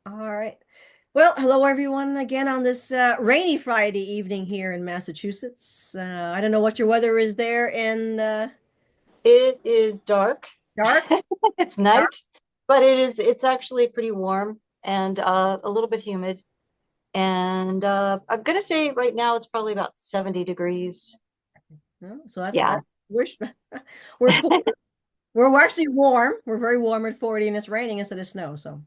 All right. Well, hello everyone again on this rainy Friday evening here in Massachusetts. I don't know what your weather is there in It is dark. dark, It's dark. night, but it's actually pretty warm and a little bit humid. And I'm gonna say right now it's probably about 70 degrees. So that's Yeah. that. We're we're full, we're actually warm. We're very warm at 40, and it's raining instead of snow. So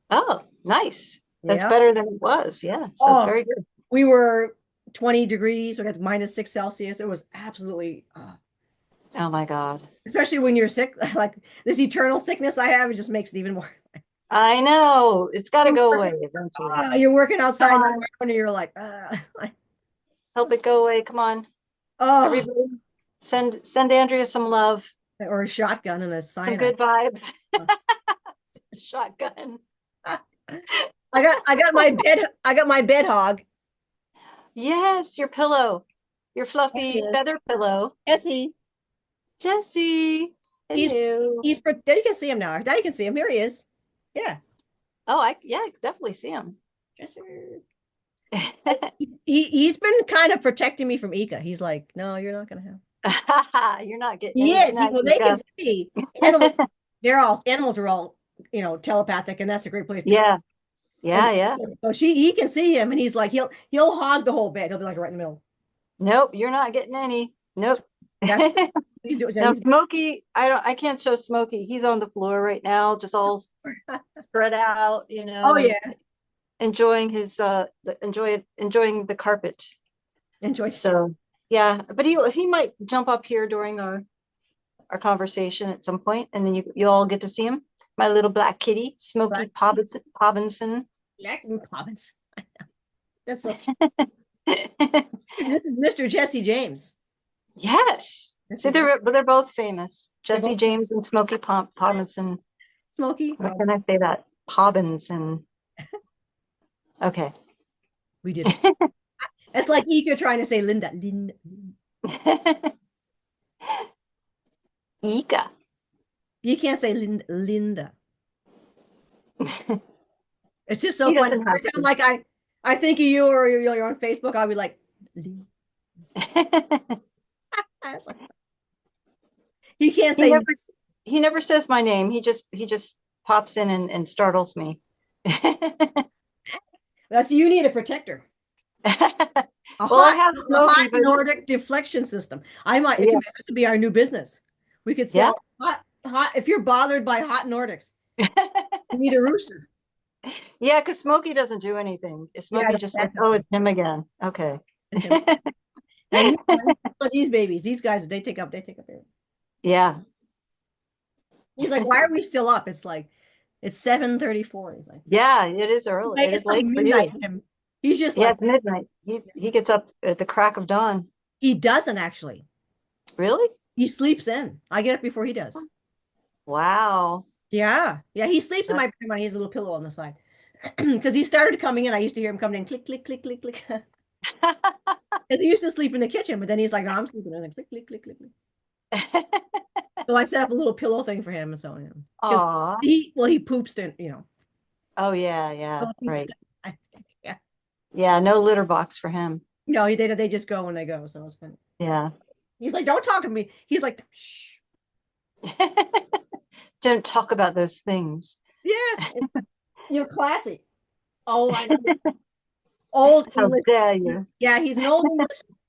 Oh, nice. That's yeah. better than it was. Yeah. So Oh, very good. we were 20 degrees. We got -6 Celsius. It was absolutely, Oh my God. especially when you're sick, like this eternal sickness I have. It just makes it even more. I know. It's got to go away eventually. You're working Come outside on. and you're like, like, Help it go away. Come on. oh, Everybody send Andrea some love, or a shotgun and a some cyanide. good vibes. Shotgun. I got my bed hog. Yes, your pillow, your fluffy Yes. feather pillow. Jesse. Jesse, He's hello. there you can see him now. Now you can see him. Here he is. Yeah. Oh, I definitely see him. Jesse. He's been kind of protecting me from Ika. He's like, no, you're not gonna have. You're not getting He any is. tonight, They can Ika. see animals. Animals are all telepathic, and that's a great place to. Yeah, And yeah, yeah. so he can see him, and he's like he'll hog the whole bed. He'll be like right in the middle. Nope, you're not getting any. That's Nope. that's he's doing. Now Smokey, I can't show Smokey. He's on the floor right now, just all spread out, Oh and yeah, enjoying his enjoying the carpet. enjoy. So yeah, but he might jump up here during our conversation at some point, and then you all get to see him. My little black kitty, Black Smokey Pobinson. province. That's so cute. This is Mr. Jesse James. Yes. See, Mr. Jesse. they're both famous. They're Jesse both James and Smokey Pobinson. smoky. Why Oh, can I say that? Pobinson. Okay. we did it. It's like Ika trying to say Linda. Linda. Ika. You can't say Linda. Linda. It's just so He funny. doesn't have Every time, like I think of you or you're on Facebook, I'll be like, Linda. to. It's like, he can't He say. never he never says my name. He just pops in and startles me. That's you need a protector. A Well, I hot, have a hot Smokey, but Nordic deflection system. I might. It yeah, could be, this would be our new business. We could yeah. sell hot. If you're bothered by hot Nordics, you need a rooster. Yeah, because Smokey doesn't do anything. Yeah, Smokey just like, that's oh, it's him again. Okay. it's him. And but these babies, these guys, they take up everything. Yeah. He's like, why are we still up? It's like it's 7:34. He's Yeah, it is early. like, It it's is like late for you. midnight for him. He's just Yeah, like it's midnight. He gets up at the crack of dawn. he doesn't actually. Really? He sleeps in. I get up before he does. Wow. Yeah, yeah. He sleeps in my That's bedroom and he has a little pillow on the side because he started coming in. I used to hear him coming in, click, click, click, click, click. Because he used to sleep in the kitchen, but then he's like, no, I'm sleeping in the click, click, click, click, click. So I set up a little pillow thing for him and so on. Because Aw. he poops in. Oh yeah, yeah, So he's, right. yeah. Yeah, no litter box for him. No, they just go when they go. So it's funny. Yeah. He's like, don't talk to me. He's like, shh. Don't talk about those things. Yes, you're classy. Oh, I know. Old How English. dare you? Yeah, he's an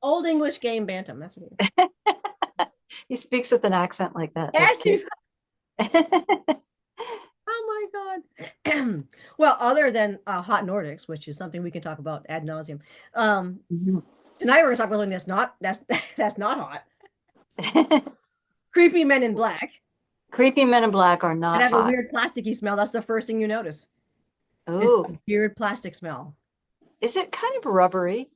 old English game bantam. That's what he is. He speaks with an accent like that. That's Yes, cute. oh my God. Well, other than hot Nordics, which is something we can talk about ad nauseum. Um, Mhm. tonight we're gonna talk about something that's not hot. Creepy men in black Creepy men in black are that not have a hot. weird plasticky smell. That's the first thing you notice. Is a Ooh, weird plastic smell. is it kind of rubbery?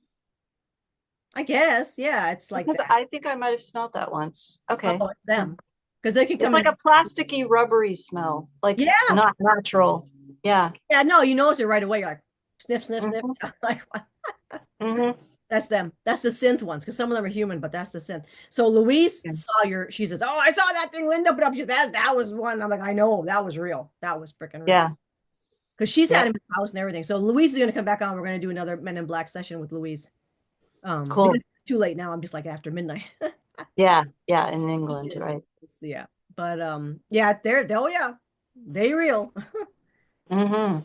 I guess, yeah, it's like Because that. I think I might have smelled that once. Okay. Oh, it's them. Because they can It's come like in. a plasticky, rubbery smell, like Yeah, not natural. Yeah. yeah, no, you notice it right away. You're like, sniff, sniff, sniff. Hmm. Like, Hmm. that's them. That's the synth ones, because some of them are human, but that's the synth. So Louise saw she says, oh, I saw that thing Linda put up. She says, that was one. I'm like, I know, that was real. That was freaking real. Yeah. because she's had Yep. him in the house and everything. So Louise is going to come back on. We're going to do another Men in Black session with Louise. Because Cool. it's too late now. I'm just like after midnight. Yeah. Yeah. In England, right? Yeah, but yeah, oh yeah, they real. Hmm.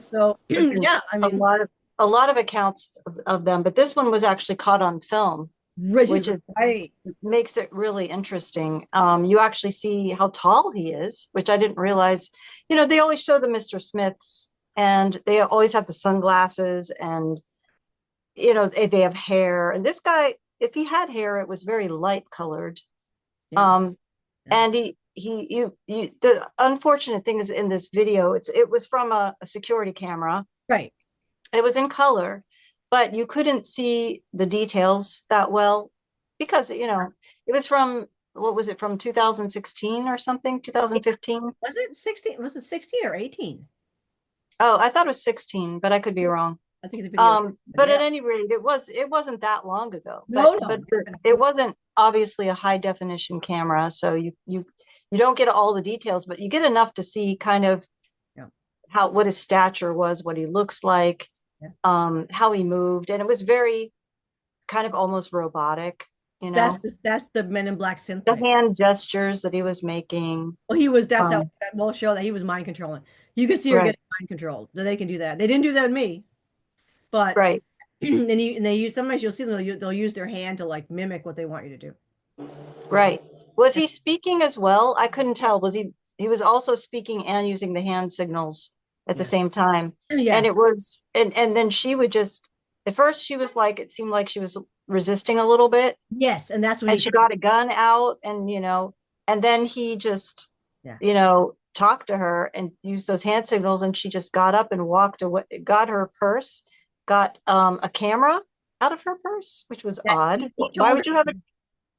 So There's been yeah, I a mean, lot of accounts of them, but this one was actually caught on film, Rich which is is right. makes it really interesting. You actually see how tall he is, which I didn't realize. You know, they always show the Mr. Smiths, and they always have the sunglasses, and you know they have hair. And this guy, if he had hair, it was very light colored. Yeah, Um, yeah, and you the unfortunate thing is in this video, it was from a security camera. right. It was in color, but you couldn't see the details that well because, you know, it was from, what was it, from 2016 or something, 2015? Was it 16? Was it 16 or 18? Oh, I thought it was 16, but I could be wrong. I think the video. But at Yeah. any rate, it wasn't that long ago. No, But no. it wasn't obviously a high definition camera, so you don't get all the details, but you get enough to see kind of Yeah, how what his stature was, what he looks like, yeah. how he moved, and it was very kind of almost robotic, you know, That's the Men in Black synth the type. hand gestures that he was making. Well, he was. That's how Um, that will show that he was mind controlling. You can see her right, getting mind controlled. That they can do that. They didn't do that with me, but right, and they use sometimes you'll see them. They'll use their hand to like mimic what they want you to do. right. Was Yeah. he speaking as well? I couldn't tell. He was also speaking and using the hand signals at the Yeah. same time. Yeah. And it was, and then she would just, at first she was like, it seemed like she was resisting a little bit, Yes, and that's when and he she turned. got a gun out, and, you know, and then he just, Yeah. you know, talked to her and used those hand signals, and she just got up and walked away, got her purse, got a camera out of her purse, which was Yeah. odd. He told her.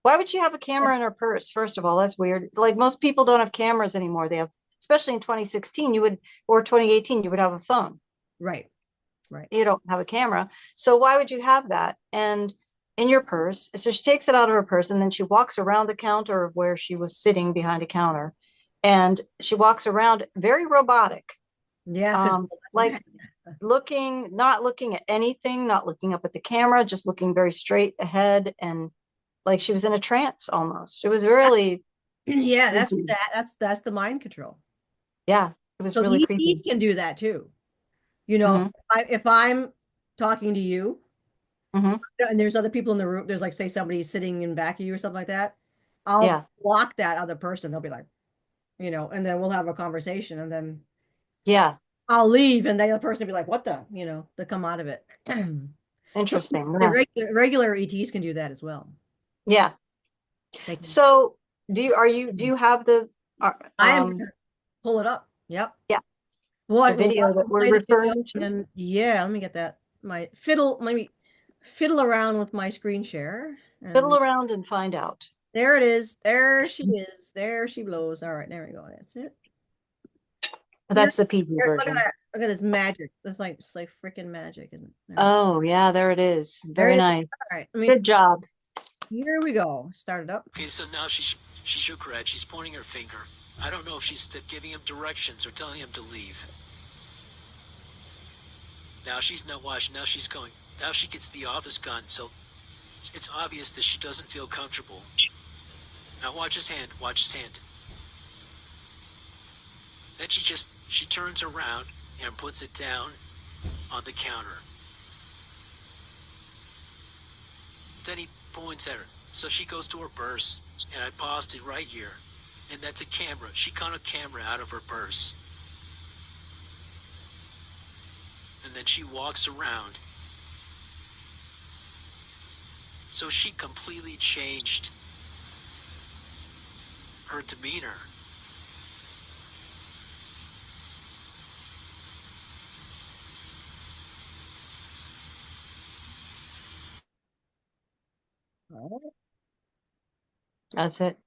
Why would she have a camera in her purse? First of all, that's weird. Like most people don't have cameras anymore. They have, especially in 2016, you would, or 2018, you would have a phone. Right. Right. You don't have a camera. So why would you have that? And in your purse. So she takes it out of her purse, and then she walks around the counter of where she was sitting behind a counter. And she walks around very robotic, Yeah, because like not looking at anything, not looking up at the camera, just looking very straight ahead, and like she was in a trance almost. It was really yeah, creepy. that's the mind control. Yeah, it was So really the creepy. ETs can do that too. You know, Hmm. if I'm talking to you Hmm. and there's other people in the room, there's like say somebody sitting in back of you or something like that, I'll Yeah, block that other person. They'll be like, and then we'll have a conversation and then yeah, I'll leave and the other person will be like, what the, they come out of it. So interesting. the Yeah, regular ETs can do that as well. yeah. They can, So do you have the uh, I am um gonna pull it up. Yep. yeah, the We'll video that we're play the video referring and to? then yeah, let me get that. Let me fiddle around with my screen share. Fiddle And around and find out. there it is. There she is. There she blows. All right, there we go. That's it. Here, That's the PG look at version. that. Look at this magic. That's like it's like freaking magic, isn't it? Oh, yeah, there it is. There Very it is. nice. All right. I mean, Good job. here we go. Start it up. Okay, so now she shook her head. She's pointing her finger. I don't know if she's giving him directions or telling him to leave. Now she's not watching. Now she's going. Now she gets the office gun, so it's obvious that she doesn't feel comfortable. Now watch his hand. Watch his hand. Then she turns around and puts it down on the counter. Then he points at her. So she goes to her purse, and I paused it right here. And that's a camera. She got a camera out of her purse. And then she walks around. So she completely changed her demeanor. That's it.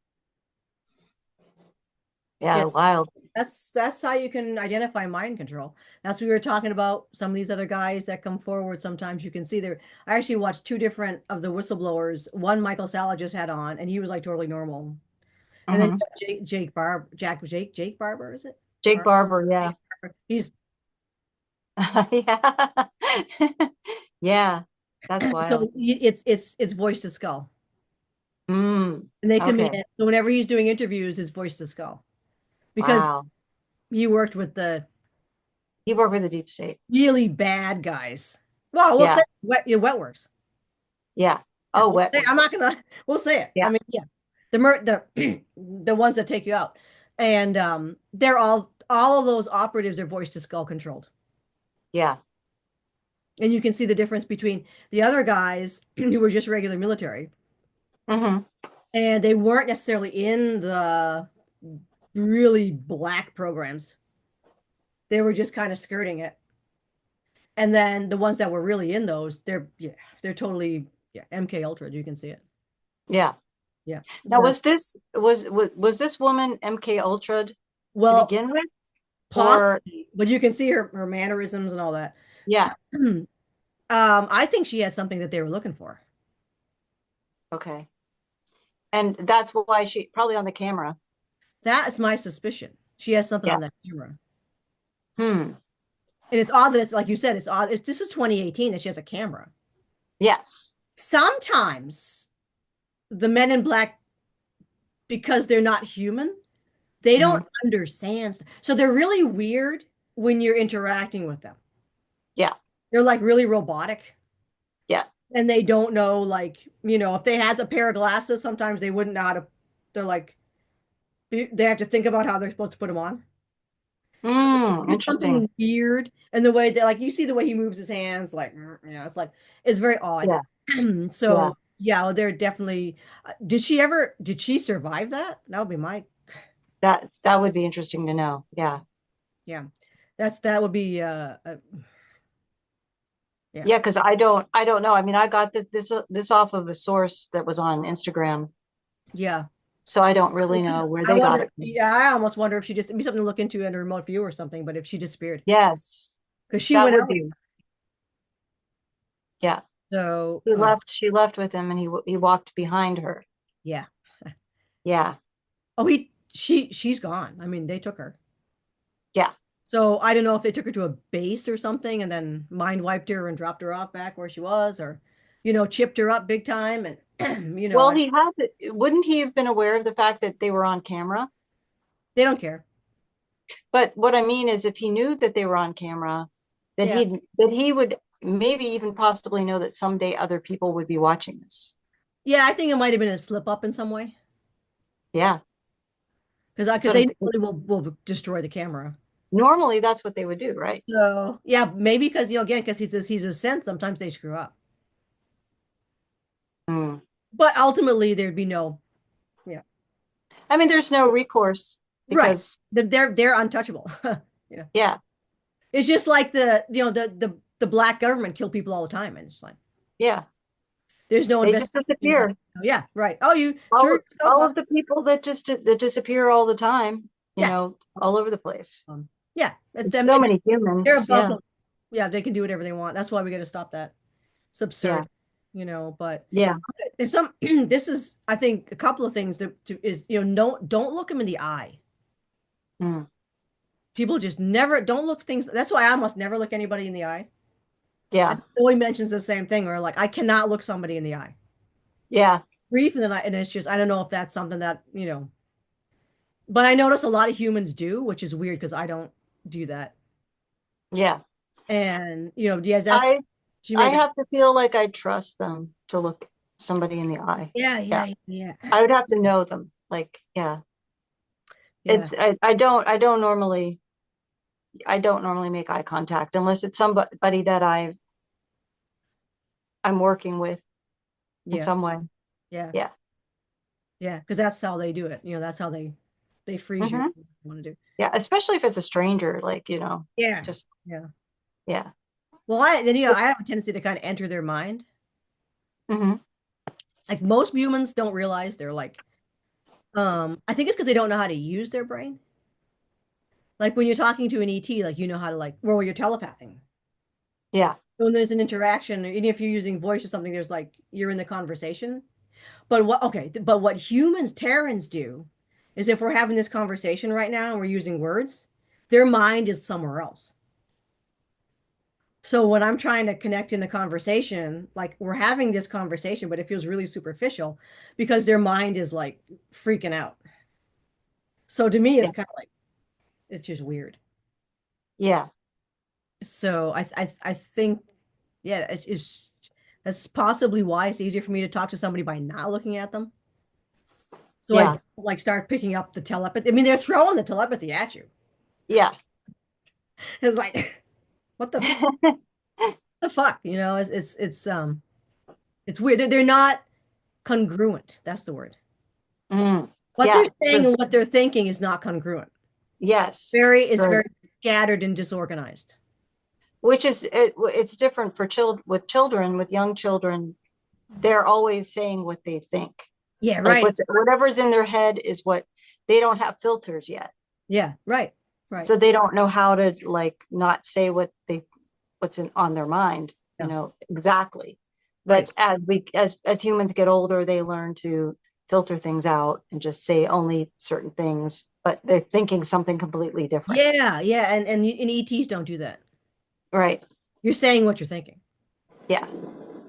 Yeah, Yeah, wild. that's how you can identify mind control. That's what we were talking about. Some of these other guys that come forward, sometimes you can see there. I actually watched two different of the whistleblowers. One Michael Sala just had on, and he was like totally normal. And then you Hmm. have Jake Barber, is it? Jake Barber, yeah. He's Yeah. Yeah, that's wild. so it's voice to skull. Mm, And they come in. okay. So whenever he's doing interviews, his voice to skull. Because Wow. he worked with the He worked with the deep state. really bad guys. Well, we'll say Yeah. Wetworks. Yeah. Yeah, Oh, wet I'm not works. gonna. We'll say it. I Yeah. mean, yeah, the the ones that take you out, and they're all of those operatives are voice to skull controlled, Yeah. and you can see the difference between the other guys who were just regular military, Hmm. and they weren't necessarily in the really black programs. They were just kind of skirting it, and then the ones that were really in those, they're totally MK Ultra. You can see it. Yeah. Yeah. Now, The, was this woman MK Ultra to well, begin with? Or possibly, but you can see her mannerisms and all that. yeah. I think she has something that they were looking for. Okay. And that's why she probably on the camera. That's my suspicion. She has something Yeah. on that camera. Hmm. And it's odd that it's like you said, it's odd. This is 2018 that she has a camera. Yes. Sometimes the men in black, because they're not human, they Hmm. don't understand. So they're really weird when you're interacting with them. Yeah. They're like really robotic. Yeah. And they don't know, like, if they had a pair of glasses, sometimes they wouldn't know how to, they're like, they have to think about how they're supposed to put them on. So Hmm. there's Interesting. something weird in the way that, like, you see the way he moves his hands, like, it's like, it's very odd. Yeah. Yeah. So, yeah, they're definitely, did she survive that? That would be my, That would be interesting to know. Yeah. yeah, that would be, yeah, Yeah, because I don't know. I mean, I got this off of a source that was on Instagram, yeah. so I don't really know where I they got wonder, it from. yeah, I almost wonder if she just, it'd be something to look into in a remote view or something, but if she disappeared, Yes, because she that went would out. be. Yeah, So, she left with him, and he walked behind her. yeah. Yeah, Oh, she's gone. I mean, they took her. yeah. So I don't know if they took her to a base or something and then mind wiped her and dropped her off back where she was, or, chipped her up big time. And, Well, wouldn't he have been aware of the fact that they were on camera? they don't care. But what I mean is, if he knew that they were on camera, that Yeah. he would maybe even possibly know that someday other people would be watching this. Yeah, I think it might have been a slip up in some way Yeah. because Sort of they really will destroy the camera. normally that's what they would do, right? So yeah, maybe because, again, because he's a sense, sometimes they screw up. Hmm. But ultimately there'd be no, yeah. I mean, there's no recourse Right. because, They're untouchable. yeah, It's just like the black government kill people all the time. And it's like yeah, there's no they just investigation. disappear. Yeah, right. Oh, you All sure yourself all up. of the people that disappear all the time, Yeah. all over the place. Yeah, it's There's them. so many They're humans. above Yeah, them. Yeah, they can do whatever they want. That's why we got to stop that. It's yeah, absurd, but yeah. there's this is, I think, a couple of things is, no, don't look them in the eye. Mm, People just never don't look things. That's why I almost never look anybody in the eye. yeah, And Zoe mentions the same thing where, like, I cannot look somebody in the eye. yeah, Grief, and it's just, I don't know if that's something that, but I notice a lot of humans do, which is weird because I don't do that. yeah. And, yeah, I she I made that. have to feel like I trust them to look somebody in the eye. Yeah, Yeah, yeah, yeah, I would have to know them. Like, yeah, yeah, I don't normally make eye contact unless it's somebody that I'm working with in yeah, some way. yeah, Yeah. yeah. Because that's how they do it. That's how they freeze you. Hmm. Want to do. Yeah, especially if it's a stranger, like, Yeah, just yeah. yeah. Well, I have a tendency to kind of enter their mind. Hmm. Like most humans don't realize they're like, I think it's because they don't know how to use their brain. Like when you're talking to an ET, like you know how to, like, well, you're telepathing. Yeah. When there's an interaction, even if you're using voice or something, there's like you're in the conversation. But what humans, Terrans do is if we're having this conversation right now and we're using words, Their mind is somewhere else. So when I'm trying to connect in a conversation, like we're having this conversation, but it feels really superficial because their mind is like freaking out. So to me, it's Yeah. kind of like it's just weird. Yeah. So I think, yeah, it's that's possibly why it's easier for me to talk to somebody by not looking at them. So I Yeah. don't, like start picking up the telepathy. I mean, they're throwing the telepathy at you. Yeah. It's like, what the fuck? You know, it's weird. They're not congruent. That's the word. Mm. What they're Yeah. saying and what they're thinking is not congruent. Yes. It's Right. very scattered and disorganized. Which is it's different for children, with young children. They're always saying what they think. Yeah, Like right. whatever's in their head is what they don't have filters yet. Yeah, right. Right. So they don't know how to like not say what's on their mind, Yeah, exactly. right. But as humans get older, they learn to filter things out and just say only certain things, but they're thinking something completely different. Yeah, yeah. And ETs don't do that. Right. You're saying what you're thinking. Yeah.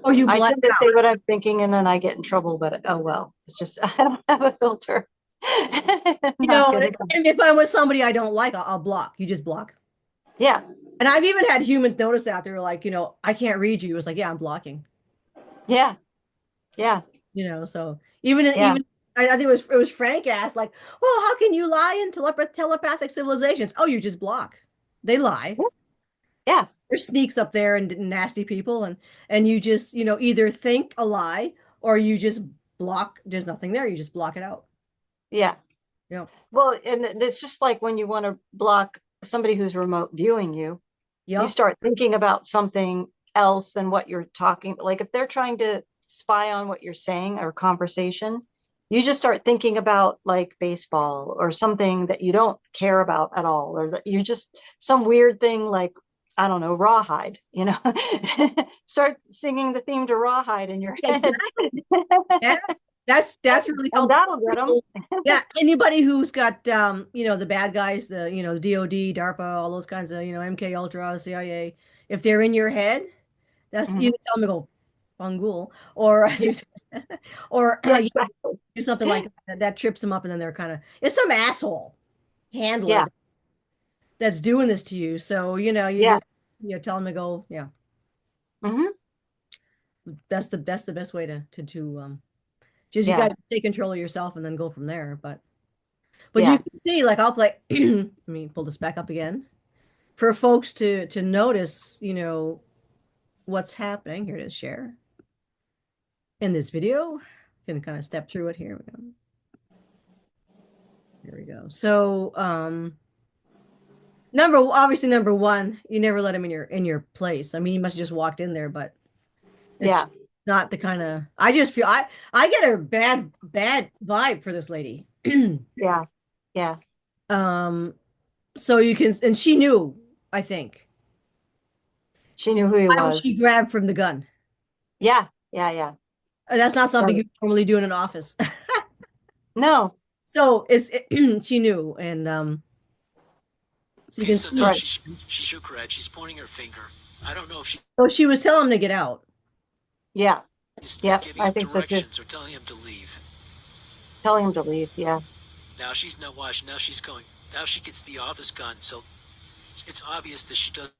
Or you I black tend to out. say what I'm thinking and then I get in trouble, but oh well. It's just I don't have a filter. You Not know, good at that. and if I'm with somebody I don't like, I'll block. You just block. Yeah. And I've even had humans notice that. They're like, I can't read you. It's like, yeah, I'm blocking. Yeah. Yeah. So even Yeah. I think it was Frank asked, like, well, how can you lie in telepathic civilizations? Oh, you just block. They lie. Yeah. There's sneaks up there and nasty people, and you just, either think a lie or you just block. There's nothing there. You just block it out. Yeah. Yeah. Well, and it's just like when you want to block somebody who's remote viewing you, you Yeah. start thinking about something else than what you're talking. Like if they're trying to spy on what you're saying or conversation, you just start thinking about like baseball or something that you don't care about at all, or that you just some weird thing like, I don't know, Rawhide, start singing the theme to Rawhide in your head. Exactly. Yeah. That's really And helpful. that'll get them. Yeah, anybody who's got the bad guys, the DOD, DARPA, all those kinds of, MKUltra, CIA, if they're in your head, that's you Mhm. can tell them to go Bangul, or as Yeah, you say, or yeah, you exactly. do something like that trips them up, and then they're kind of it's some asshole handler Yeah, that's doing this to you. So you yeah. just tell them to go. Yeah, Hmm. that's the best way to just you Yeah, got to take control of yourself and then go from there. But you yeah, can see, like, I'll play. Let me pull this back up again for folks to notice, what's happening. Here it is, share in this video. Can kind of step through it. Here we go. Here we go. So, obviously number one, you never let him in your place. I mean, he must have just walked in there, but it's yeah, not the kind of. I just feel I get a bad vibe for this lady. yeah, yeah. Um, so you can, and she knew, I think, She knew who he why would she was. grab from the gun? Yeah, yeah, yeah. That's not something Right. you normally do in an office. No, So she knew, and so you Okay, can so no, see. right. she shook her head. She's pointing her finger. I don't know if So she was telling him to get out. Yeah, she's yeah. giving I him think so too. directions or telling him to leave. Telling him to leave. Yeah, Now she's now watch. Now she's going. Now she gets the office gun. So it's obvious that she does.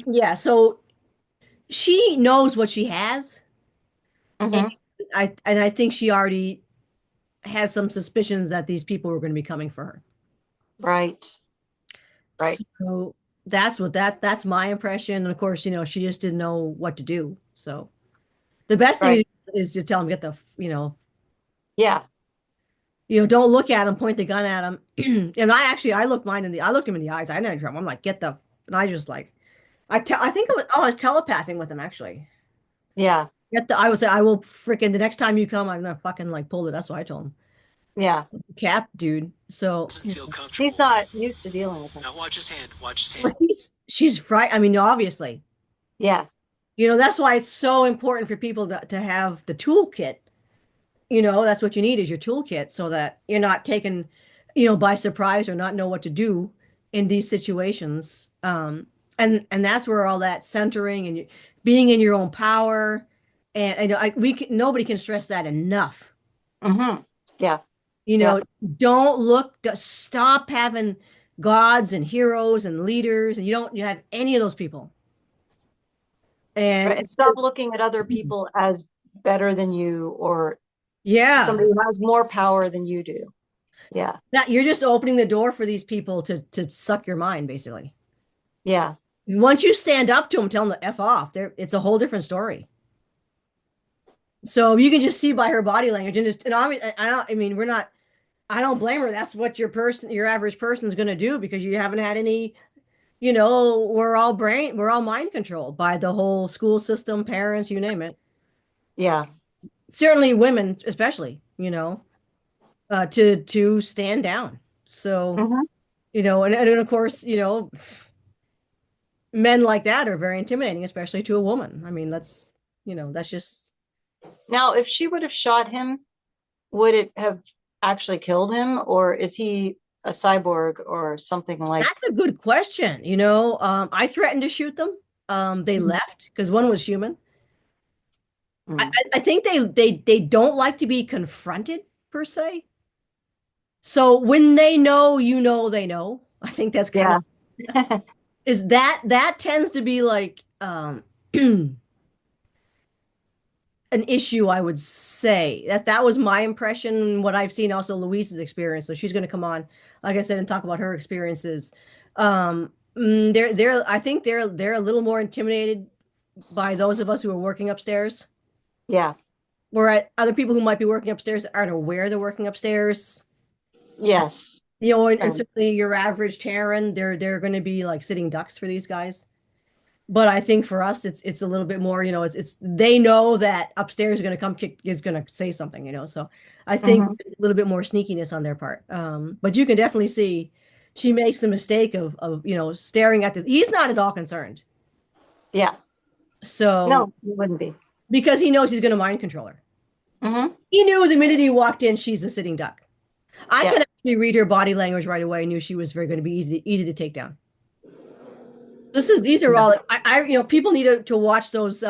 Yeah, so she knows what she has, and hmm, I think she already has some suspicions that these people were going to be coming for her. right, right, So that's my impression. And of course, she just didn't know what to do. So the best thing right. is to tell him get Yeah, don't look at him, point the gun at him. And I looked him in the eyes. I didn't drum. I'm like, get the, and I just like, I think I was telepathing with him actually. yeah, I would say, I will freaking, the next time you come, I'm gonna fucking like pull it. That's what I told him. yeah. Cap, dude. So, Doesn't feel He's comfortable. not used to dealing with him. Now watch his hand. Watch his but hand. she's fright. I mean, obviously, Yeah, that's why it's so important for people to have the toolkit. That's what you need is your toolkit so that you're not taken, by surprise or not know what to do. in these situations. And that's where all that centering and being in your own power. And I know nobody can stress that enough. Yeah. You Yeah. know, stop having gods and heroes and leaders, and you have any of those people. Right. And And stop looking at other people as better than you or yeah, somebody who has more power than you do. Yeah. that you're just opening the door for these people to suck your mind, basically. Yeah. Once you stand up to them, tell them to F off, it's a whole different story. So you can just see by her body language and I mean, I don't blame her. That's what your average person is going to do because you haven't had any, we're all mind controlled by the whole school system, parents, you name it. Yeah. Certainly women, especially, to stand down. So, Hmm. and of course, men like that are very intimidating, especially to a woman. I mean, that's just. Now, if she would have shot him, would it have actually killed him, or is he a cyborg or something like? That's a good question. I threatened to shoot them. They Mhm. left because one was human. I, Mm. I I think they don't like to be confronted per se. So when they know, they know. I think that's kind of Yeah. is that tends to be like an issue, I would say. That was my impression, what I've seen also Louise's experience. So she's going to come on, like I said, and talk about her experiences. I think they're a little more intimidated by those of us who are working upstairs, Yeah. where other people who might be working upstairs aren't aware they're working upstairs. Yes. And Um, certainly your average Terran, they're going to be like sitting ducks for these guys. But I think for us, it's a little bit more, it's they know that upstairs is going to say something, So I think mhm. a little bit more sneakiness on their part. But you can definitely see she makes the mistake of staring at this. He's not at all concerned. Yeah. So No, you wouldn't be. because he knows he's going to mind control her. Hmm. He knew the minute he walked in, she's a sitting duck. I Yeah. could actually read her body language right away. I knew she was very going to be easy to take down. These are Yeah. all people need to watch those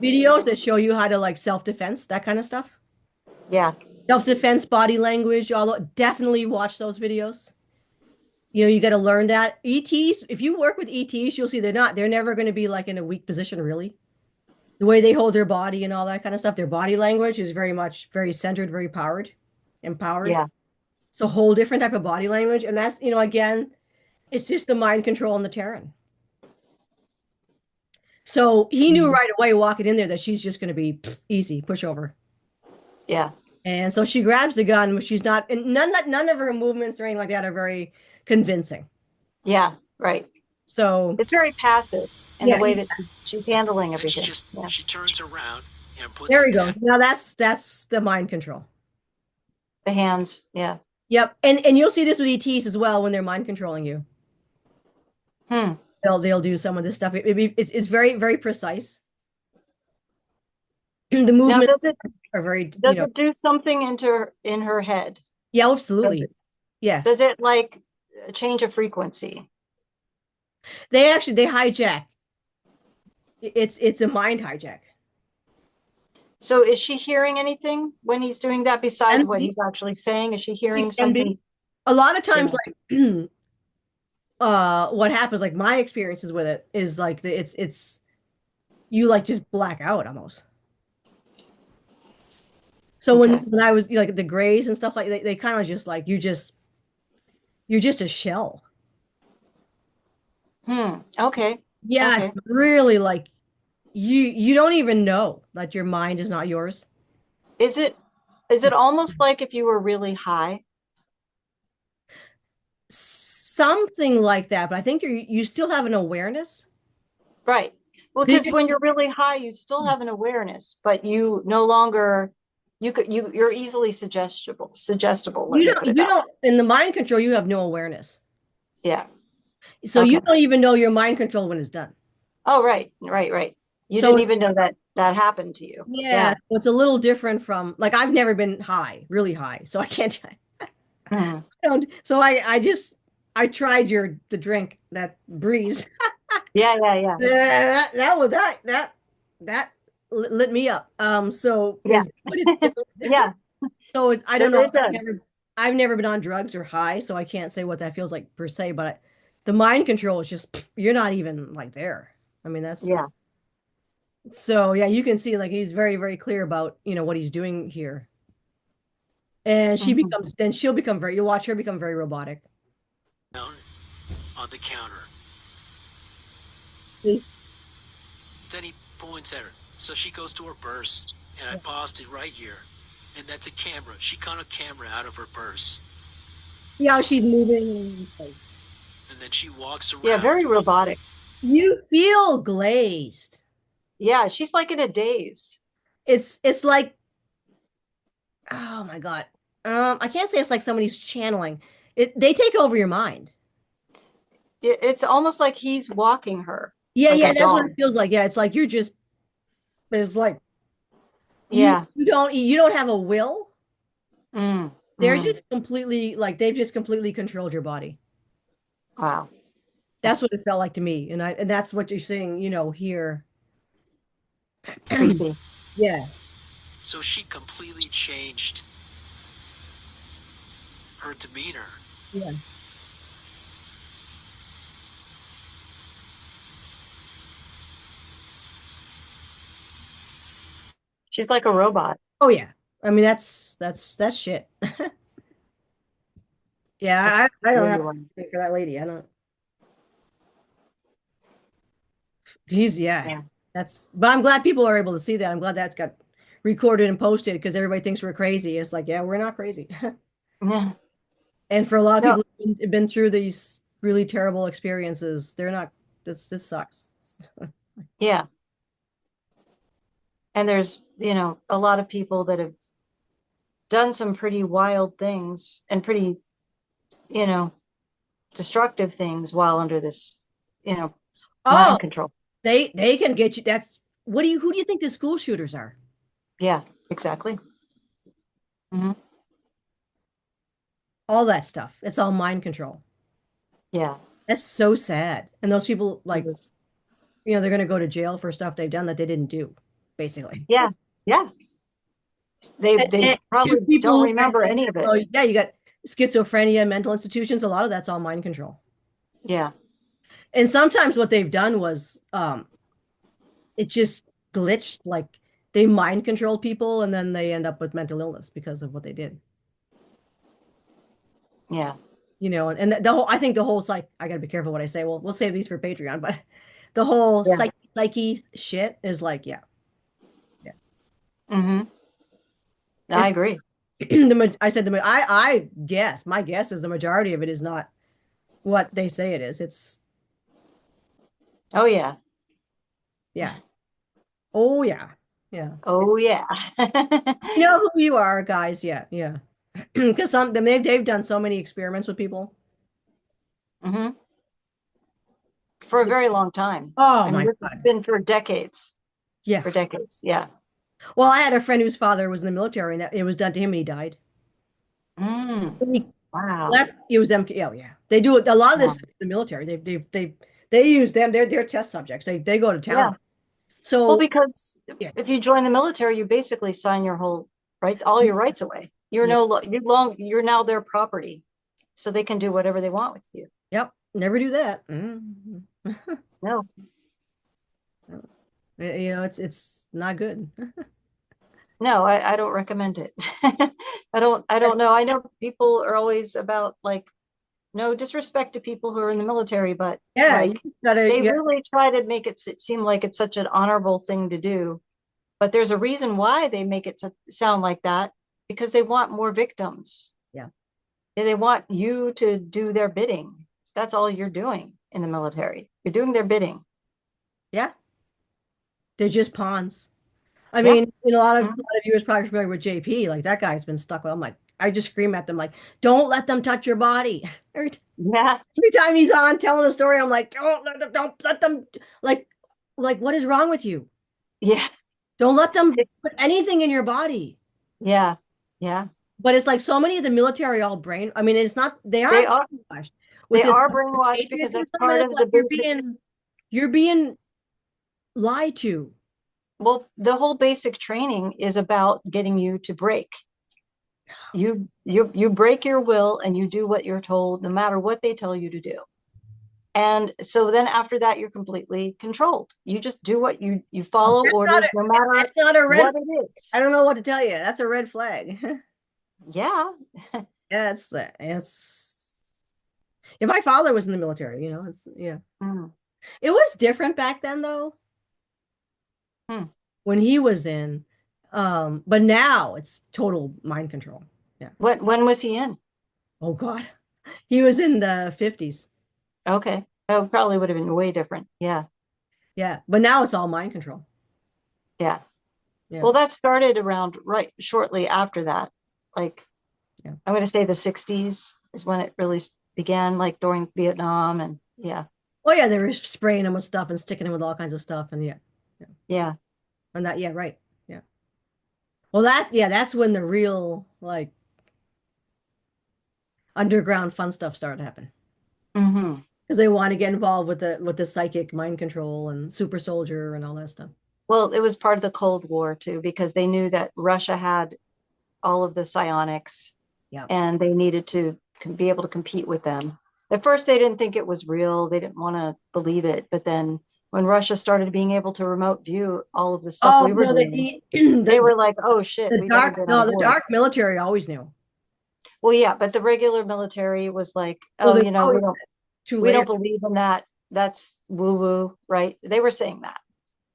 videos that show you how to like self-defense, that kind of stuff. Yeah. Self-defense, body language, although definitely watch those videos. You got to learn that. ETs, if you work with ETs, you'll see they're never going to be like in a weak position, really. The way they hold their body and all that kind of stuff, their body language is very centered, very empowered. Yeah. It's a whole different type of body language. And that's, again, it's just the mind control and the Terran. So he knew Mhm. right away walking in there that she's just going to be easy, push over. Yeah. And so she grabs the gun, but she's not, and none of her movements or anything like that are very convincing. Yeah. Right. So It's very passive in the yeah, way that she's handling Then everything. Yeah. she turns around and puts there a we go. tap. Now that's the mind control. The hands. Yeah. Yep, and you'll see this with ETs as well when they're mind controlling you. Hmm. They'll do some of this stuff. It's very very precise. The Now, movements are very does it do something in her head? yeah, Does absolutely. it Yeah, does it like change a frequency? they hijack. It's a mind hijack. So is she hearing anything when he's doing that besides And what he's actually saying? Is she hearing it can be something? a lot of Yeah. times like what happens like my experiences with it is like it's you like just black out almost. So when Okay. I was like the grays and stuff like they kind of just like you're just a shell. Hmm. Okay. Yeah, it's Okay. really like you don't even know that your mind is not yours. Is it almost like if you were really high? Something like that, but I think you still have an awareness. Right. Well, You because when you're really high, you still have an awareness, but you no longer you're easily suggestible. Let me put it you that way. don't in the mind control you have no awareness. Yeah. So you Okay. don't even know your mind control when it's done. Oh, right. Right. Right. You So didn't even know that that happened to you. yeah, Yeah. so it's a little different from like I've never been high, really high, so I can't. Mhm. I don't, so I just I tried the drink, that breeze. Yeah, yeah, yeah. That lit me up. So Yeah. is what it's doing. Yeah, So it's, I don't know. it does. I've never been on drugs or high, so I can't say what that feels like per se. But the mind control is just you're not even like there. I mean, that's Yeah. so yeah. You can see like he's very very clear about what he's doing here, and Mhm. she'll become very. You watch her become very robotic. Down on the counter. See? Then he points at her. So she goes to her purse, and I paused it right here. And that's a camera. She got a camera out of her purse. See how she's moving. And then she walks Yeah, around. very robotic. You feel glazed. Yeah, she's like in a daze. It's like, oh my God. I can't say it's like somebody's channeling. They take over your mind. It's almost like he's walking her Yeah, like a yeah, that's what it dog. feels like. Yeah, it's like you're just it's like you Yeah. you don't have a will. Mm, They're mm. just completely like they've just completely controlled your body. Wow. That's what it felt like to me. And that's what you're seeing, here. Creepy. Yeah. So she completely changed her demeanor. Yeah. She's like a robot. Oh yeah. I mean that's shit. That's Yeah, I don't really have one. to for that lady. I don't. He's yeah. Yeah. But I'm glad people are able to see that. I'm glad that's got recorded and posted because everybody thinks we're crazy. It's like, yeah, we're not crazy. Yeah. And for a lot of No. people who've been through these really terrible experiences, they're not this sucks. Yeah. And there's, a lot of people that have done some pretty wild things and pretty, you know, destructive things while under this, you know, Oh, mind control. they can get you. That's who do you think the school shooters are? Yeah, exactly. Hmm. All that stuff. It's all mind control. Yeah. That's so sad. And those people It like, was, they're going to go to jail for stuff they've done that they didn't do, basically. yeah. Yeah. They And probably people don't who, remember any of it. oh, yeah, you got schizophrenia, mental institutions. A lot of that's all mind control. Yeah. And sometimes what they've done was it just glitched. Like they mind control people and then they end up with mental illness because of what they did. Yeah. And the whole, I think the whole I gotta be careful what I say. Well, we'll save these for Patreon, but the whole Yeah. psyche shit is like, yeah, yeah. Hmm. I It's agree. I said I guess my guess is the majority of it is not what they say it is. It's Oh, yeah. yeah. Oh yeah. Yeah. Oh, yeah. You know who you are, guys. Yeah, yeah. Because they've done so many experiments with people. Hmm. For a very long time. Oh I mean, my this has God. been for decades. Yeah. For decades. Yeah. Well, I had a friend whose father was in the military and it was done to him and he died. Mm. When he Wow. left, it was MK. Oh yeah. They do it. A lot of Yeah. this is the military. They use them. They're test subjects. They go to Yeah. town. Well, So because yeah. if you join the military, you basically sign your whole all your rights away. You're Yeah. you're now their property, so they can do whatever they want with you. Yep. Never do that. Mhm. No, It's not good. no, I don't recommend it. I don't know. I know people are always about like no disrespect to people who are in the military, but Yeah, you like gotta. they Yeah, really try to make it seem like it's such an honorable thing to do. But there's a reason why they make it sound like that because they want more victims. yeah, Yeah, they want you to do their bidding. That's all you're doing in the military. You're doing their bidding. yeah. They're just pawns. I Yeah. mean, a Mhm. lot of you is probably familiar with JP. Like that guy's been stuck with. I'm like, I just scream at them like, don't let them touch your body. Yeah. Every time he's on telling a story, I'm like, don't let them. Like, what is wrong with you? Yeah. Don't let them It's put anything in your body. yeah. Yeah. But it's like so many of the military all brain. I mean, it's not. They They are are. brainwashed. with They this are brainwashed because that's patriotism, part and of it's the like basic. you're being lied to. Well, the whole basic training is about getting you to break. You break your will and you do what you're told, no matter what they tell you to do. And so then after that, you're completely controlled. You just do what you Oh, follow orders, no matter that's not a red. what it I is. don't know what to tell you. That's a red flag. Yeah. Yeah, it's. If my father was in the military, it's yeah. Mm. It was different back then, though, Hmm. when he was in. But now it's total mind control. Yeah. When was he in? Oh God, he was in the 50s. Okay. That probably would have been way different. Yeah. Yeah, but now it's all mind control. Yeah. Yeah, Well, that started around right shortly after that. Like, yeah. I'm going to say the 60s is when it really began, like during Vietnam. And yeah. Oh yeah, they were spraying him with stuff and sticking him with all kinds of stuff, and yeah, yeah, Yeah. and that, yeah, right, yeah. Well, that's when the real like underground fun stuff started to happen Hmm. because they want to get involved with the psychic mind control and super soldier and all that stuff. Well, it was part of the Cold War too, because they knew that Russia had all of the psionics Yeah. and they needed to be able to compete with them. At first, they didn't think it was real. They didn't want to believe it. But then when Russia started being able to remote view all of the stuff Oh we were no, doing, they the were like, oh shit, we better get on the board. dark military always knew. Well, yeah, but the regular military was like, Well, oh, they we always don't too we don't late. believe in that. That's woo woo, right? They were saying that.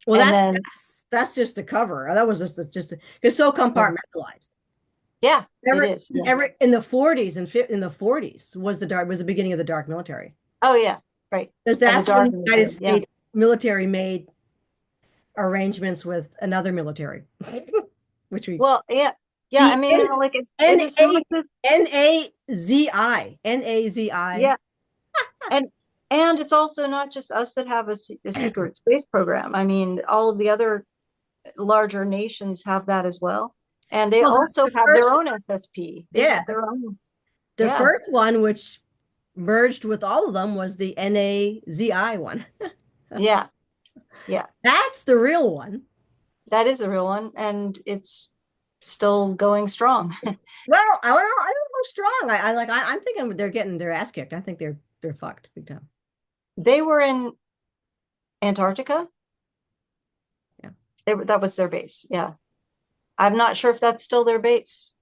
Well, And then that's just a cover. That was just it's so compartmentalized. yeah, it Every is. Yeah. every in the 40s and in the 40s was the beginning of the dark military. Oh yeah, right. Because Of the that's when dark the United military. Yeah. States military made arrangements with another military, which we Well, yeah. Yeah, I the mean, like N it is so much Nazi. yeah. And it's also not just us that have a secret space program. I mean, all of the other larger nations have that as well. And they Well, also the have their first, own SSP. They yeah, have their own. the Yeah. first one, which merged with all of them, was the NAZI one. Yeah. Yeah. That's the real one. That is a real one. And it's still going strong. Well, I don't know how strong. I'm thinking they're getting their ass kicked. I think they're fucked big time. They were in Antarctica. Yeah. That was their base. Yeah. I'm not sure if that's still their base.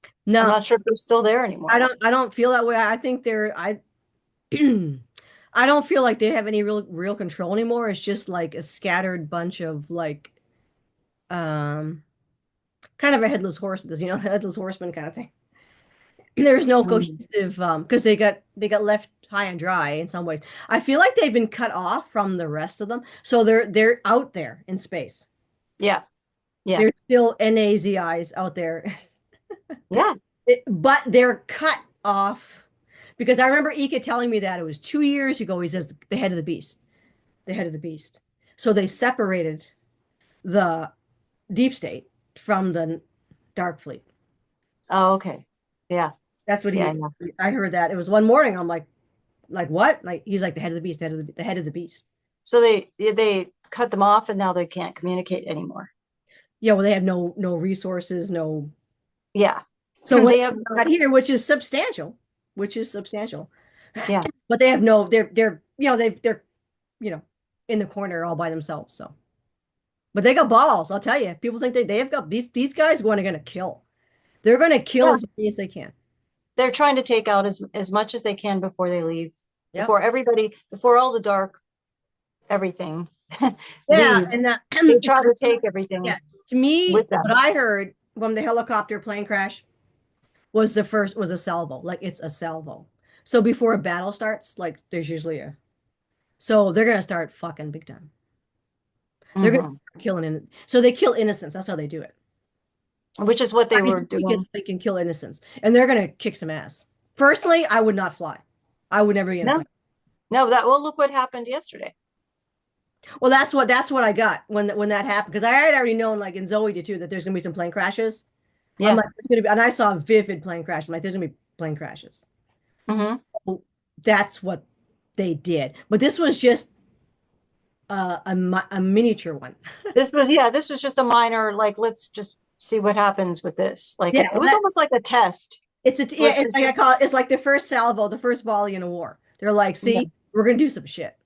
I'm No, not sure if they're still there anymore. I don't feel that way. I think I I don't feel like they have any real control anymore. It's just like a scattered bunch of like um kind of a headless horse, headless horseman kind of thing. There's no Mhm. cohesive because they got left high and dry in some ways. I feel like they've been cut off from the rest of them. So they're out there in space. Yeah. Yeah. There's still NAZIs out there. Yeah. But they're cut off because I remember Ika telling me that it was 2 years ago. He says the head of the beast, the head of the beast. So they separated the deep state from the dark fleet. Oh, okay. Yeah. That's what Yeah. Yeah. I heard that. It was one morning. I'm like what? Like he's like the head of the beast, the head of the beast. So they cut them off and now they can't communicate anymore. Yeah, well, they have no resources, no. Yeah. So what They have got here, which is substantial, yeah. but they have no. They're you know in the corner all by themselves. So, but they got balls. I'll tell you. People think they have got these guys going to kill. They're going to kill Yeah. as many as they can. They're trying to take out as much as they can before they leave. Yep. Before all the dark everything Yeah, leaves. and They try to take everything yeah. To me, with them. what I heard from the helicopter plane crash was a salvo. Like it's a salvo. So before a battle starts, like there's usually a. So they're gonna start fucking big time. They're gonna Hmm. start killing in. So they kill innocents. That's how they do it. Which is what they I mean, were doing. because they can kill innocents, and they're gonna kick some ass. Personally, I would not fly. I would never be in a No, plane. no, well, look what happened yesterday. Well, that's what I got when that happened because I had already known, like in Zoe did too, that there's gonna be some plane crashes. I'm Yeah. like, it's gonna be, and I saw vivid plane crashes. I'm like, there's gonna be plane crashes. Hmm. that's what they did. But this was just a miniature one. This was just a minor, like, let's just see what happens with this. Like, Yeah, it was almost like a test. yeah, Let's it's just, like I call it, it's like the first salvo, the first volley in a war. They're like, yeah, see, we're gonna do some shit.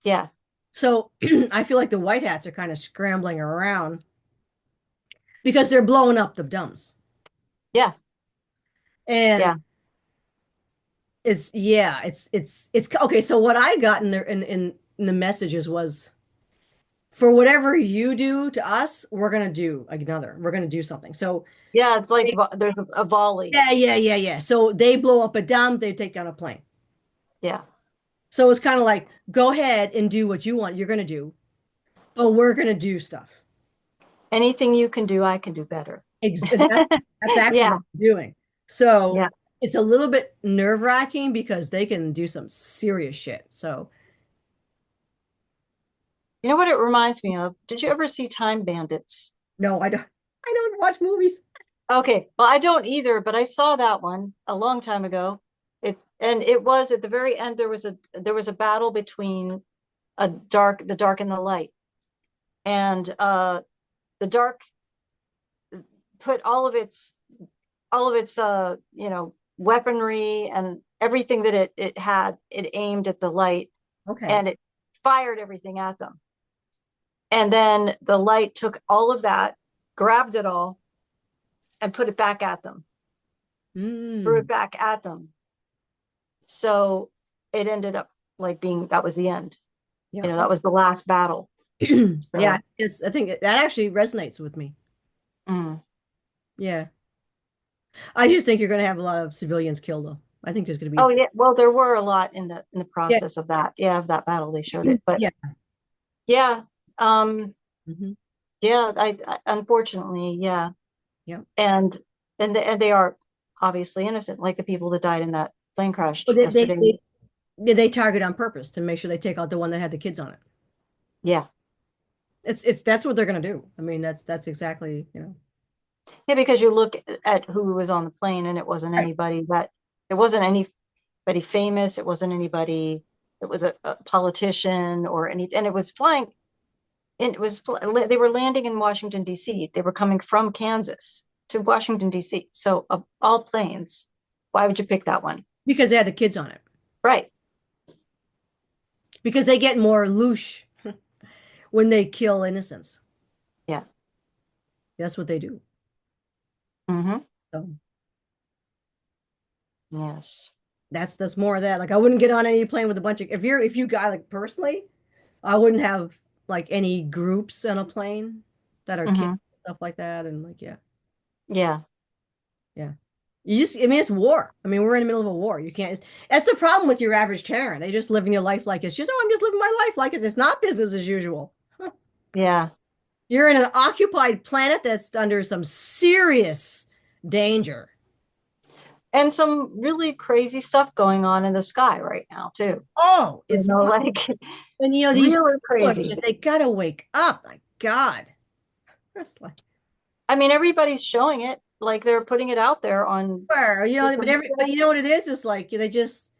yeah, So I feel like the white hats are kind of scrambling around because they're blowing up the dumbs. yeah, And yeah. it's okay. So what I got in there in the messages was for whatever you do to us, we're gonna do another. We're gonna do something. So Yeah, it's like there's a volley. yeah. So they blow up a dump, they take down a plane. Yeah. So it's kind of like go ahead and do what you want. You're gonna do, but we're gonna do stuff. Anything you can do, I can do better. That's actually Yeah, what we're doing. So yeah. it's a little bit nerve-wracking because they can do some serious shit. So You know what it reminds me of? Did you ever see Time Bandits? no, I don't watch movies. Okay, well, I don't either, but I saw that one a long time ago. It was at the very end there was a battle between the dark and the light. And the dark put all of its weaponry and everything that it had, it aimed at the light, Okay. and it fired everything at them. And then the light took all of that, grabbed it all, and put it back at them, threw it Mm. back at them. So it ended up like being, that was the end. Yeah. That was the last battle. Yeah, So, I think that actually resonates with me. mm. Yeah. I just think you're going to have a lot of civilians killed though. I think there's going to be Oh yeah, well, there were a lot in the yeah. process of that. Yeah, of that battle, they showed it. But Yeah. yeah, um, Hmm. yeah, I unfortunately, yeah. Yeah. And and they are obviously innocent, like the people that died in that plane crash But yesterday. they target on purpose to make sure they take out the one that had the kids on it. Yeah. It's that's what they're going to do. I mean, that's exactly, Yeah, because you look at who was on the plane, and Right. it wasn't anybody famous, it wasn't anybody that was a politician or anything, and it was flying, and they were landing in Washington, D.C. They were coming from Kansas to Washington, D.C. So of all planes, why would you pick that one? Because they had the kids on it. Right. Because they get more louche when they kill innocents. Yeah. That's what they do. Mm-hmm. So Yes. that's more of that. Like I wouldn't get on any plane with a bunch of if you got like personally, I wouldn't have like any groups on a plane that are kids, Mm-hmm. stuff like that. And like, Yeah. yeah. I mean, it's war. I mean, we're in the middle of a war. You can't, that's the problem with your average Terran. They just living their life like it's just, oh, I'm just living my life like it's not business as usual. Yeah. You're in an occupied planet that's under some serious danger. And some really crazy stuff going on in the sky right now too. Oh, it's Like and these really people are crazy. they gotta wake up. My God. That's like I mean, everybody's showing it, like they're putting it out there on where, social but media. you know what it is? It's like they just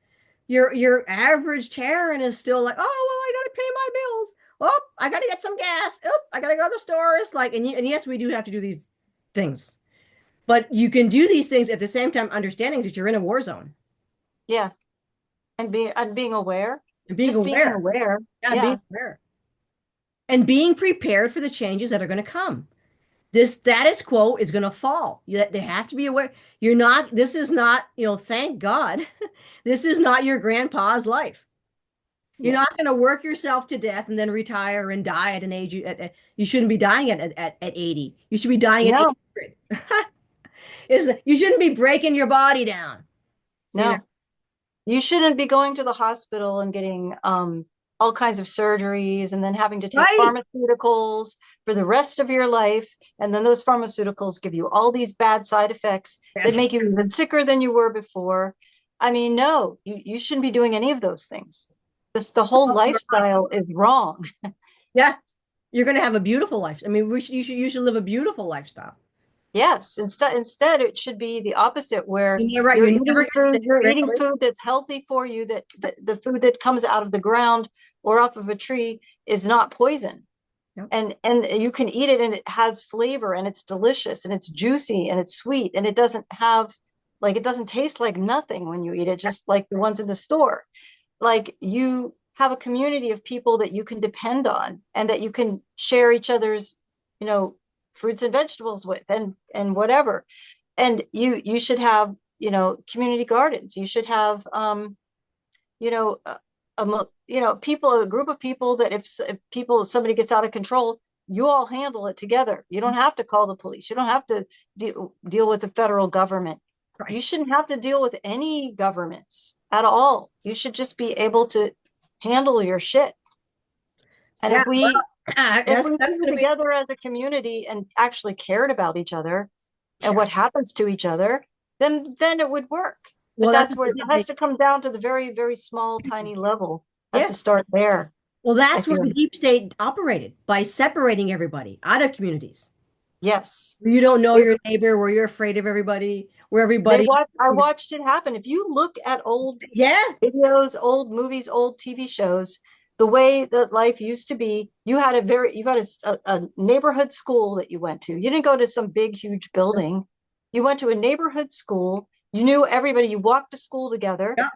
your average Terran is still like, oh well, I gotta pay my bills. Oh, I gotta get some gas. Oh, I gotta go to the store. It's like, and yes, we do have to do these things, but you can do these things at the same time, understanding that you're in a war zone Yeah. And being aware, and being just being aware. aware. Yeah, Yeah. being aware and being prepared for the changes that are going to come. This status quo is going to fall. They have to be aware. You're not, this is not, thank God, this is not your grandpa's life. You're Yeah. not going to work yourself to death and then retire and die at an age you shouldn't be dying at 80. You should be dying at No, 800. You shouldn't be breaking your body down. You know, no. You shouldn't be going to the hospital and getting all kinds of surgeries and then having to take right? pharmaceuticals for the rest of your life. And then those pharmaceuticals give you all these bad side effects that make you even sicker than you were before. I mean, no, you shouldn't be doing any of those things. The whole lifestyle is wrong. Yeah, you're going to have a beautiful life. I mean, you should live a beautiful lifestyle. Yes, instead it should be the opposite, where You're right. you're You eating never get sick, you're eating really. food that's healthy for you, that the food that comes out of the ground or off of a tree is not poison. Yep. And you can eat it and it has flavor and it's delicious and it's juicy and it's sweet and it doesn't have, like, it doesn't taste like nothing when you eat it, just like the ones in the store. Like, you have a community of people that you can depend on and that you can share each other's, you know, fruits and vegetables with, and whatever. And you should have, you know, community gardens. You should have, you know, you know, people, a group of people that if somebody gets out of control, you all handle it together. You don't have to call the police. You don't have to deal with the federal government. Right. You shouldn't have to deal with any governments at all. You should just be able to handle your shit. And Yeah, if we well, if we that's came gonna be together as a community and actually cared about each other and yeah. what happens to each other, then it would work. But Well, that's that's where it has to come down to the very, very small, tiny level. It has yeah. to start there, Well, I that's where feel. the deep state operated by separating everybody out of communities. Yes. Where you don't know It, your neighbor, where you're afraid of everybody, where they everybody, watch I watched it happen. If you look at old yeah, videos, old movies, old TV shows, the way that life used to be, you had a neighborhood school that you went to. You didn't go to some big, huge building. You went to a neighborhood school. You knew everybody. You walked to school together, yeah.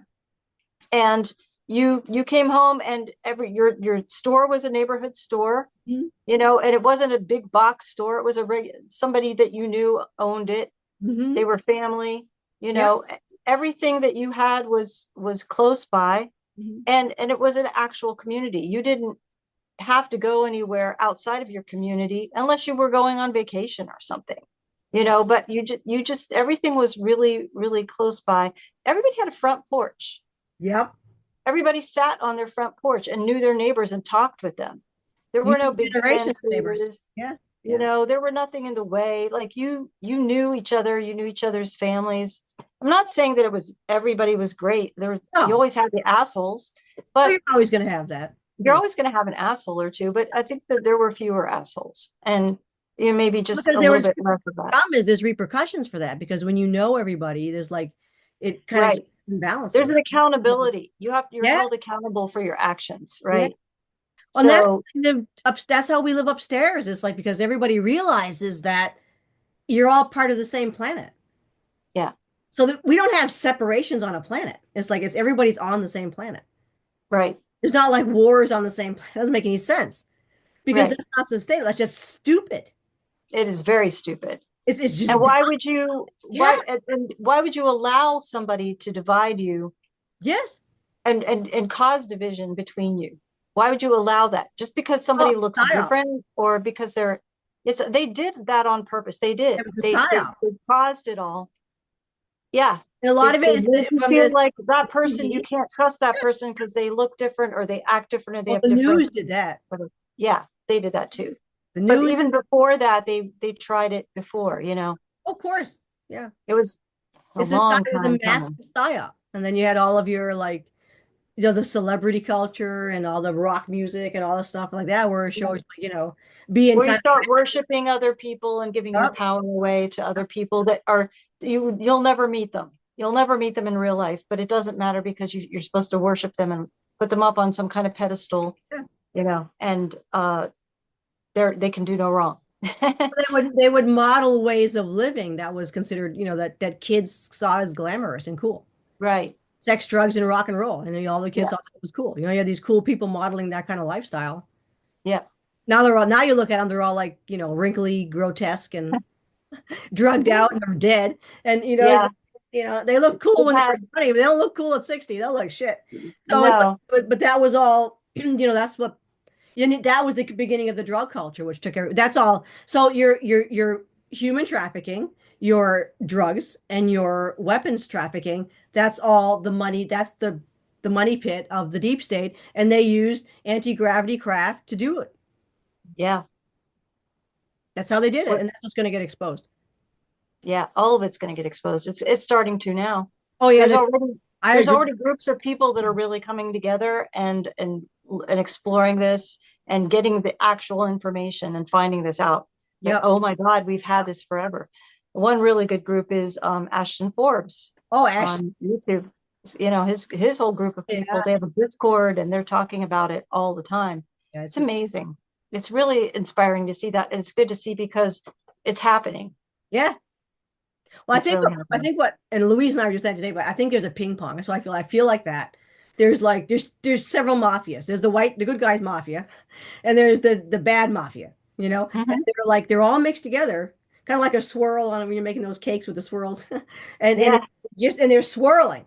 and you came home, and your store was a neighborhood store, Mhm. you know, and it wasn't a big box store. It was somebody that you knew owned it. Mhm. They were family, you Yeah. know. Everything that you had was close by, Mhm. and it was an actual community. You didn't have to go anywhere outside of your community unless you were going on vacation or something, you know. But you just everything was really, really close by. Everybody had a front porch. Yep. Everybody sat on their front porch and knew their neighbors and talked with them. There You were no big generation of neighbors. fences, Yeah. you Yeah. know, there were nothing in the way. Like, you knew each other, you knew each other's families. I'm not saying that it was everybody was great. You No, always had the assholes, well, but you're always going to have that. you're Yeah. always going to have an asshole or two. But I think that there were fewer assholes, and you know, maybe just Because a there little was bit less of that. problem is there's repercussions for that because when you know everybody, there's like it kind of Right. There's imbalances. an accountability. You're Yeah. held accountable for your actions, Yeah. right? And that's So kind of that's how we live upstairs. It's like because everybody realizes that you're all part of the same planet. yeah, So that we don't have separations on a planet. It's like it's everybody's on the same planet. right, It's not like wars on the same planet. It doesn't make any sense because right. that's not sustainable. That's just stupid. It is very stupid. It's And just why would you yeah. why would you allow somebody to divide you Yes. and cause division between you? Why would you allow that? Just because Oh, somebody looks psyop. different, or because they did that on purpose. They did. It was a psyop. They caused it all. Yeah. And a lot of it They is made you from feel the like that person, you TV. can't trust that person because they look different or they act different or they Well, have the different. news did that. Yeah, they did that too. The But news, even before that, they tried it before, you know. of course. Yeah. It was a It's just long it was a time massive coming. psyop. And then you had all of your like, the celebrity culture and all the rock music and all the stuff like that, where it shows, like, being Where you kind start worshiping other people and giving your of, power away to other people that are you'll never meet them. You'll never meet them in real life, but it doesn't matter because you're supposed to worship them and put them up on some kind of pedestal, yeah. you know, and they can do no wrong. They would model ways of living that was considered, that kids saw as glamorous and cool. Right. Sex, drugs, and rock and roll. And then all the kids Yeah. thought it was cool. You had these cool people modeling that kind of lifestyle. Yeah. Now you look at them, they're all like, wrinkly, grotesque, and drugged out and are dead. And Yeah. they look cool when Had, they're 20, but they don't look cool at 60. They'll look shit. So it's like, no. but that was all, that's what that was the beginning of the drug culture, which took that's all. So your human trafficking, your drugs, and your weapons trafficking, that's all the money, that's the money pit of the deep state, and they used anti-gravity craft to do it. Yeah. That's how they did it, and that's what's going to get exposed. Yeah. All of it's going to get exposed. It's starting to now. Oh yeah, I There's agree. already groups of people that are really coming together and exploring this and getting the actual information and finding this out. Yep. oh my God, we've had this forever. One really good group is Ashton Forbes Oh, Ash. on YouTube. You know, his whole group of people, Yeah. they have a Discord and they're talking about it all the time. Yeah, It's amazing. It's really inspiring to see that. And it's good to see because it's happening. yeah. Well, It's really I happening. think what, and Louise and I were just saying today, but I think there's a ping pong. So I feel like that. There's like there's several mafias. There's the good guys mafia, and there's the bad mafia. You know, and Mhm. they're all mixed together, kind of like a swirl on when you're making those cakes with the swirls, and Yeah, and they're swirling.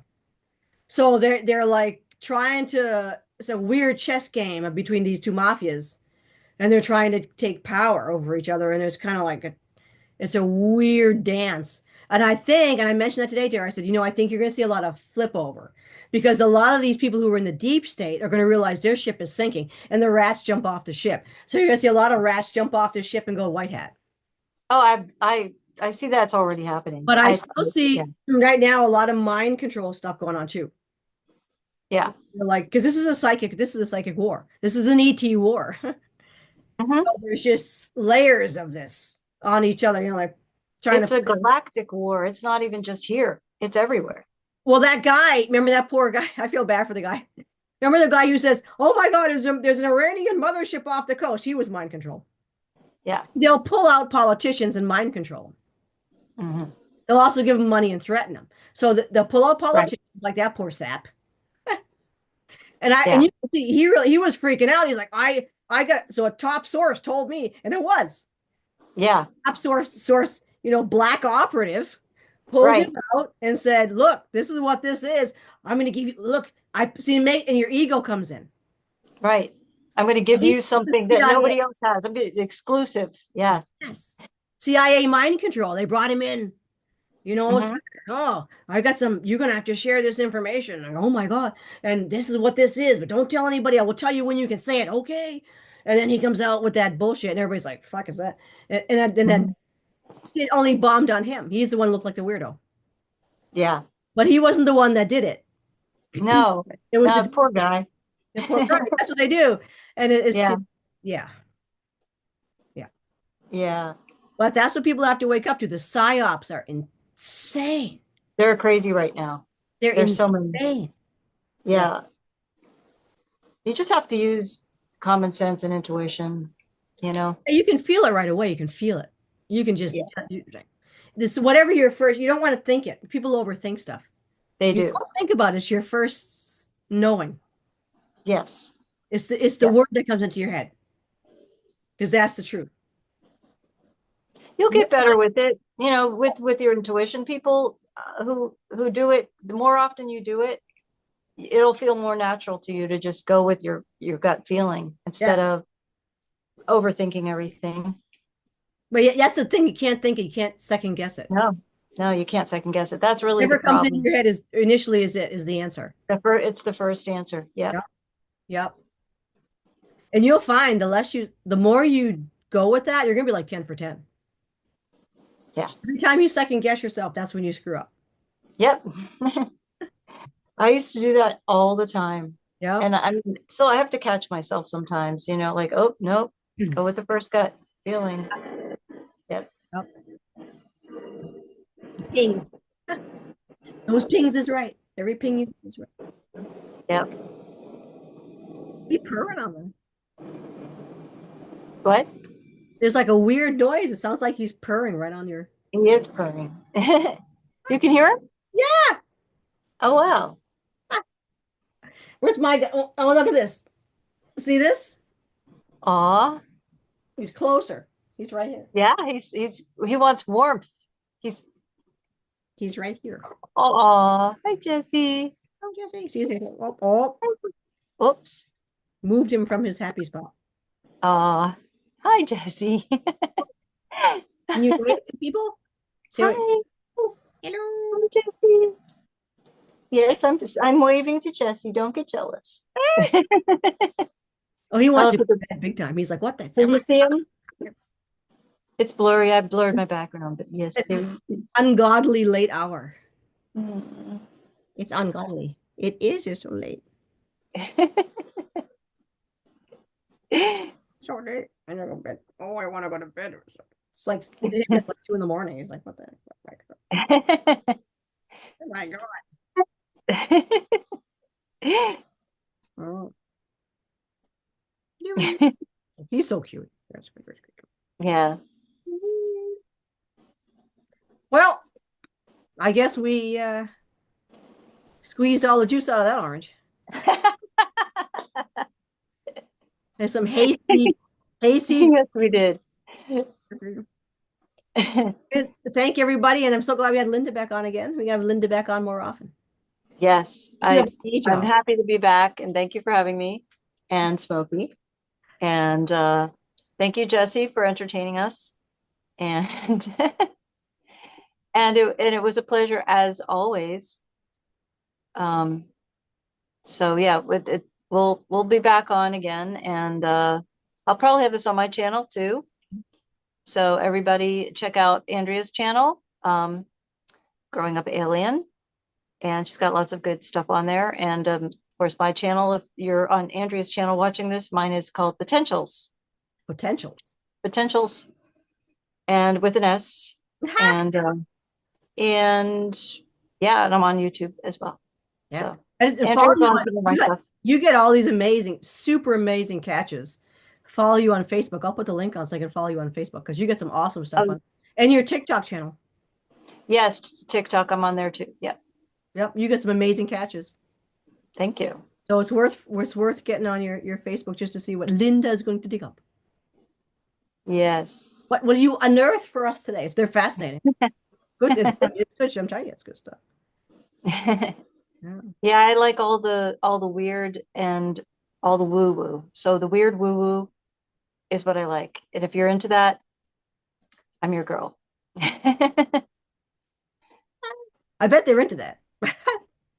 So they're like trying to, it's a weird chess game between these two mafias, and they're trying to take power over each other, and there's kind of like it's a weird dance. And I think, and I mentioned that today, Jerry, I said, I think you're going to see a lot of flip over because a lot of these people who are in the deep state are going to realize their ship is sinking and the rats jump off the ship. So you're going to see a lot of rats jump off the ship and go white hat. oh, I see that's already happening. But I I still yeah, see right now a lot of mind control stuff going on too. yeah. Like, because this is a psychic war. This is an ET war. So Mhm. there's just layers of this on each other, like trying It's to. a galactic war. It's not even just here. It's everywhere. Well, that guy, remember that poor guy? I feel bad for the guy. Remember the guy who says, "Oh my God, there's an Iranian mothership off the coast." He was mind control. Yeah. They'll pull out politicians and mind control. Mhm. They'll also give them money and threaten them. So they'll pull out Right. politicians like that poor sap. And Yeah. you see, he was freaking out. He's like, I got, so a top source told me, and it was Yeah. top source, black operative pulled him Right. out and said, "Look, this is what this is. I'm going to give you, look, I see, mate," and your ego comes in. Right. I'm going to give He you was the something that CIA. nobody else has. I'm gonna, exclusive. Yeah. Yes. CIA mind control. They brought him in. Hmm. Oh, I got some, you're gonna have to share this information. And, oh my God. And this is what this is, but don't tell anybody. I will tell you when you can say it, okay? And then he comes out with that bullshit, and everybody's like, fuck is that? And then Hmm. it only bombed on him. He's the one who looked like the weirdo. Yeah. But he wasn't the one that did it. No. It was the No, deep poor state. guy. The poor guy. That's what they do. And it's Yeah. just, yeah, yeah. Yeah. But that's what people have to wake up to. The psyops are insane. They're crazy right now. They're There's so many. insane. Yeah. Yeah. You just have to use common sense and intuition, you know? You can feel it right away. You can feel it. You can just Yeah, this whatever your first. You don't want to think it. People overthink stuff. they You do. don't think about it. It's your first knowing. Yes. It's the Yeah. word that comes into your head because that's the truth. You'll Yeah. get better with it, you know, with your intuition. People who do it, the more often you do it, it'll feel more natural to you to just go with your gut feeling instead Yeah. of overthinking everything. But that's the thing. You can't think it. You can't second guess it. No, no, you can't second guess it. That's really the Whatever comes into problem. your head is initially is the answer. It's the first answer. Yeah. Yep. Yep. And you'll find the more you go with that, you're gonna be like 10 for 10. Yeah. Every time you second guess yourself, that's when you screw up. Yep. I used to do that all the time. Yeah. And so I have to catch myself sometimes, you know, like, oh, nope, go with the first gut feeling. Yep. Yep. Ping. Those pings is right. Every ping you do is right. Yep. Be purring on them. What? There's like a weird noise. It sounds like he's purring right on your. He is purring. You can hear him? Yeah. Oh, wow. Where's my guy? Oh, look at this. See this? Aw. He's closer. He's right here. Yeah, he wants warmth. He's He's right here. aw. Hi, Jesse. Oh, Jesse. See, oh. Oops. Moved him from his happy spot. Aw. Hi, Jesse. Can you wave to people? Say what? Hi. Hello. I'm Jesse. Yes, I'm waving to Jesse. Don't get jealous. Oh, he wants to Look be at big time. He's like, what the? Did you see him? It's blurry. I blurred my background, but yes, there. Ungodly late hour. Mm. It's ungodly. It is just so late. So late. I gotta go to bed. Oh, I want to go to bed. It's like it's like 2 a.m. He's like, what the heck? Oh my God. Oh. He's so cute. That's great. Yeah. Well, I guess we squeezed all the juice out of that orange. There's some hayseed. Yes, we did. Thank everybody, and I'm so glad we had Linda back on again. We have Linda back on more often. Yes, You have a day I'm job. happy to be back, and thank you for having me and Smokey. And thank you, Jesse, for entertaining us. And it was a pleasure as always. So yeah, with it, we'll be back on again, and I'll probably have this on my channel too. So everybody check out Andrea's channel, Growing Up Alien, and she's got lots of good stuff on there. And of course, my channel, if you're on Andrea's channel watching this, mine is called Potentials, and with an S. And yeah, and I'm on YouTube as well. Yeah. So And Andrea's follow on you some of my stuff. you get all these amazing, super amazing catches. Follow you on Facebook. I'll put the link on so I can follow you on Facebook because you get some awesome stuff on. And your TikTok channel. Yes, TikTok, I'm on there too. Yep. Yep, you get some amazing catches. Thank you. So it's worth getting on your Facebook just to see what Linda is going to dig up. Yes. What will you unearth for us today? They're fascinating. It's good. I'm telling you, it's good stuff. Yeah, I like all the weird and all the woo woo. So the weird woo woo is what I like. And if you're into that, I'm your girl. I bet they're into that.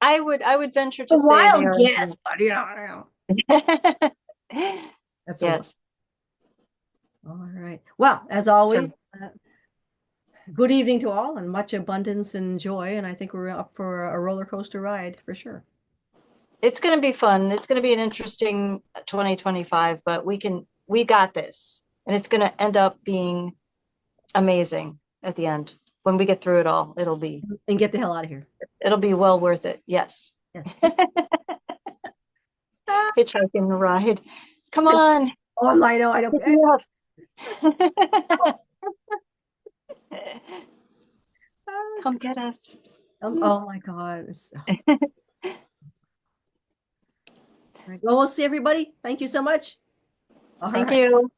I would venture to A say they wild are. guess, but I don't know. That's Yes. All right. Well, as always, good evening to all and much abundance and joy. And I think we're up for a roller coaster ride for sure. It's going to be fun. It's going to be an interesting 2025, but we got this. And it's going to end up being amazing at the end. When we get through it all, it'll be. And get the hell out of here. It'll be well worth it. Yes. Yeah. Hitchhiking the ride. Come on. Oh, I know. I don't. Come get us. Oh my God. Right. Well, we'll see everybody. Thank you so much. Thank you.